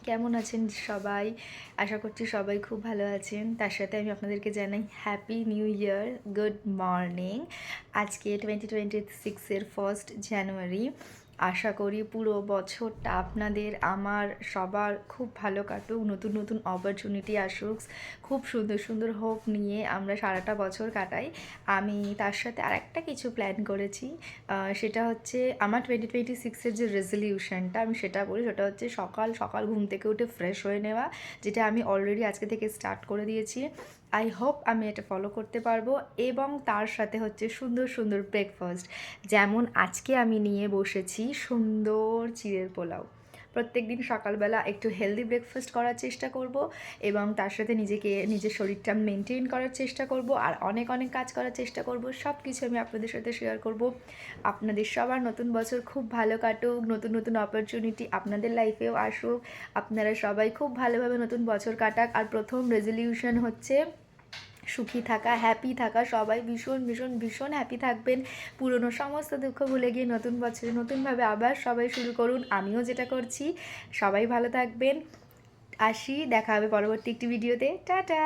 কেমন আছেন সবাই? আশা করছি সবাই খুব ভালো আছেন। তার সাথে আমি আপনাদেরকে জানাই happy new year, good morning. আজকে 2026 এর 1st জানুয়ারি। আশা করি পুরো বছরটা আপনাদের, আমার, সবার খুব ভালো কাটুক, নতুন নতুন অপরচুনিটি আসুক, খুব সুন্দর সুন্দর হোক নিয়ে আমরা সারাটা বছর কাটাই। আমি তার সাথে আরেকটা কিছু প্ল্যান করেছি, সেটা হচ্ছে আমার 2026-এর যে রেজলিউশনটা আমি সেটা বলি। সেটা হচ্ছে সকাল সকাল ঘুম থেকে উঠে ফ্রেশ হয়ে নেওয়া, যেটা আমি অলরেডি আজকে থেকে স্টার্ট করে দিয়েছি। আই হোপ আমি এটা ফলো করতে পারবো। এবং তার সাথে হচ্ছে সুন্দর সুন্দর ব্রেকফাস্ট, যেমন আজকে আমি নিয়ে বসেছি সুন্দর চিড়ের পোলাও। প্রত্যেক দিন সকালবেলা একটু হেলদি ব্রেকফাস্ট করার চেষ্টা করব, এবং তার সাথে নিজের শরীরটা মেনটেন করার চেষ্টা করব, আর অনেক অনেক কাজ করার চেষ্টা করব। সব কিছু আমি আপনাদের সাথে শেয়ার করব। আপনাদের সবার নতুন বছর খুব ভালো কাটুক, নতুন নতুন অপরচুনিটি আপনাদের লাইফেও আসুক, আপনারা সবাই খুব ভালোভাবে নতুন বছর কাটাক। আর প্রথম রেজলিউশন হচ্ছে সুখী থাকা, হ্যাপি থাকা। সবাই ভীষণ ভীষণ ভীষণ হ্যাপি থাকবেন। পুরনো সমস্ত দুঃখ ভুলে গিয়ে নতুন বছরে নতুনভাবে আবার সবাই শুরু করুন। আমিও যেটা করছি। সবাই ভালো থাকবেন। আসি, দেখা হবে পরবর্তী একটি ভিডিওতে। টাটা।